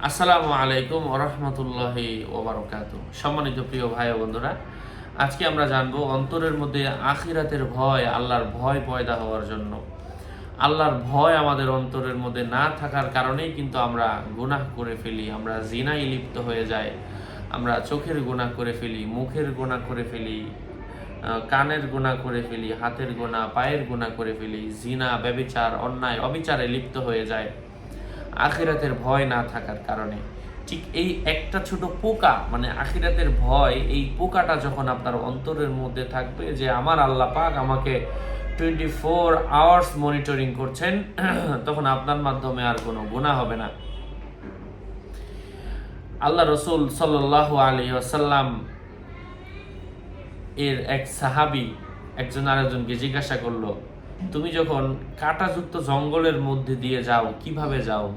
আসসালামু আলাইকুম ওয়া রাহমাতুল্লাহি ওয়া বারাকাতুহু। সম্মানিত প্রিয় ভাই ও বন্ধুরা, আজকে আমরা জানবো অন্তরের মধ্যে আখিরাতের ভয়, আল্লাহর ভয় পয়দা হওয়ার জন্য। আল্লাহর ভয় আমাদের অন্তরের মধ্যে না থাকার কারণেই কিন্তু আমরা গুনাহ করে ফেলি, আমরা জিনায় লিপ্ত হয়ে যাই, আমরা চোখের গুনাহ করে ফেলি, মুখের গুনাহ করে ফেলি, কানের গুনাহ করে ফেলি, হাতের গুনাহ, পায়ের গুনাহ করে ফেলি, জিনা, ব্যভিচার, অন্যায়, অবিচারে লিপ্ত হয়ে যায় আখিরাতের ভয় না থাকার কারণে। ঠিক এই একটা ছোট পোকা, মানে আখিরাতের ভয়, এই পোকাটা যখন আপনার অন্তরের মধ্যে থাকবে যে আমার আল্লাহ পাক আমাকে 24 আওয়ার্স মনিটরিং করছেন, তখন আপনার মাধ্যমে আর কোনো গুনাহ হবে না। আল্লাহ রসুল সাল্লাল্লাহু আলাইহি ওয়াসাল্লাম এর এক সাহাবী একজন আরেকজনকে জিজ্ঞাসা করলো, তুমি যখন কাঁটাযুক্ত জঙ্গলের মধ্যে দিয়ে যাও কিভাবে যাও?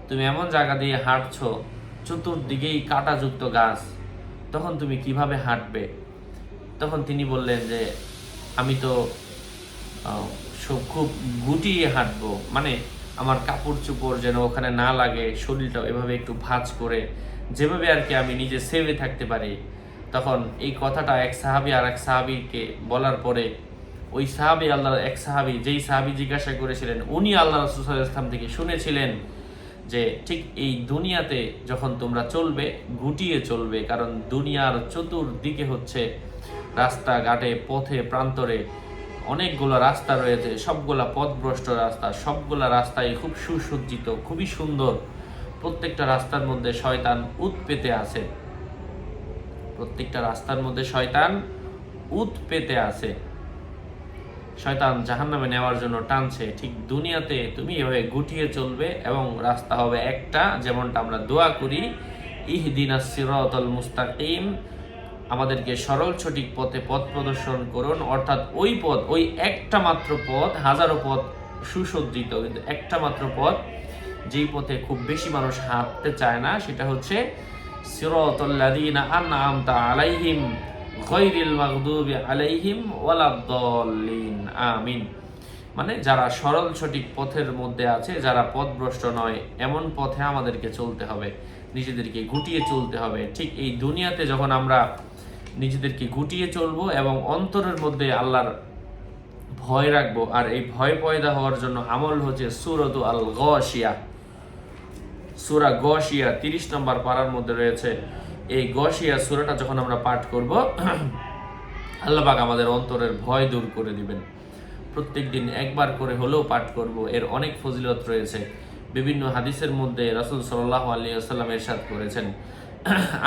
তুমি এমন জায়গা দিয়ে হাঁটছো চতুর্দিকেই কাঁটাযুক্ত গাছ, তখন তুমি কিভাবে হাঁটবে? তখন তিনি বললেন যে আমি তো খুব গুটিয়ে হাঁটবো, মানে আমার কাপড় চোপড় যেন ওখানে না লাগে, শরীরটা এভাবে একটু ভাঁজ করে, যেভাবে আর কি আমি নিজে সেভে থাকতে পারি। তখন এই কথাটা এক সাহাবী আর এক সাহাবীকে বলার পরে ওই সাহাবী, আল্লাহর এক সাহাবী, যেই সাহাবী জিজ্ঞাসা করেছিলেন, উনি আল্লাহ রাসূল সাল্লাল্লাহু আলাইহি ওয়াসাল্লাম থেকে শুনেছিলেন যে ঠিক এই দুনিয়াতে যখন তোমরা চলবে গুটিয়ে চলবে, কারণ দুনিয়ার চতুর্দিকে হচ্ছে রাস্তাঘাটে, পথে প্রান্তরে অনেকগুলো রাস্তা রয়েছে, সবগুলা পথভ্রষ্ট রাস্তা, সবগুলা রাস্তায় খুব সুসজ্জিত, খুবই সুন্দর। প্রত্যেকটা রাস্তার মধ্যে শয়তান উৎ পেতে আছে, প্রত্যেকটা রাস্তার মধ্যে শয়তান উৎ পেতে আছে, শয়তান জাহান্নামে নেওয়ার জন্য টানছে। ঠিক দুনিয়াতে তুমি এভাবে গুটিয়ে চলবে এবং রাস্তা হবে একটা, যেমনটা আমরা দোয়া করি, ইহদিনাস সিরাতাল মুস্তাকিম, আমাদেরকে সরল সঠিক পথে পথ প্রদর্শন করুন। অর্থাৎ ওই পথ, ওই একটা মাত্র পথ, হাজারো পথ সুসজ্জিত, কিন্তু একটা মাত্র পথ যেই পথে খুব বেশি মানুষ হাঁটতে চায় না, সেটা হচ্ছে সিরাতাল লাযিনা আনআমতা আলাইহিম গায়রিল মাগদুবি আলাইহিম ওয়ালাদ-দাল্লিন, আমিন। মানে যারা সরল সঠিক পথের মধ্যে আছে, যারা পথভ্রষ্ট নয়, এমন পথে আমাদেরকে চলতে হবে, নিজেদেরকে গুটিয়ে চলতে হবে। ঠিক এই দুনিয়াতে যখন আমরা নিজেদেরকে গুটিয়ে চলবো এবং অন্তরের মধ্যে আল্লাহর ভয় রাখবো, আর এই ভয় পয়দা হওয়ার জন্য আমল হচ্ছে সূরাতু আল গাশিয়া, সূরা গাশিয়া 30 নম্বর পারার মধ্যে রয়েছে। এই গাশিয়া সূরাটা যখন আমরা পাঠ করব, আল্লাহ পাক আমাদের অন্তরের ভয় দূর করে দিবেন। প্রত্যেকদিন একবার করে হলেও পাঠ করব, এর অনেক ফজিলত রয়েছে। বিভিন্ন হাদিসের মধ্যে রাসূল সাল্লাল্লাহু আলাইহি ওয়াসাল্লাম ইরশাদ করেছেন।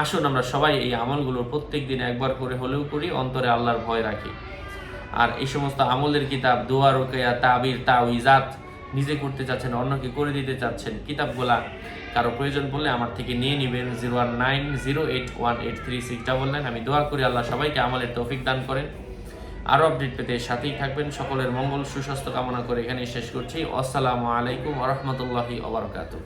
আসুন আমরা সবাই এই আমলগুলো প্রত্যেকদিন একবার করে হলেও করি, অন্তরে আল্লাহর ভয় রাখি। আর এই সমস্ত আমলের কিতাব, দোয়া, রুকিয়া, তাবির, তাওয়িজাত নিজে করতে চাচ্ছেন, অন্যকে করে দিতে চাচ্ছেন, কিতাবগুলা কারো প্রয়োজন পড়লে আমার থেকে নিয়ে নেবেন। 0190818369। আমি দোয়া করি আল্লাহ সবাইকে আমলের তৌফিক দান করেন। আরও আপডেট পেতে সাথেই থাকবেন। সকলের মঙ্গল সুস্বাস্থ্য কামনা করে এখানেই শেষ করছি। আসসালামু আলাইকুম ওয়া রাহমাতুল্লাহি ওয়া বারাকাতুহু।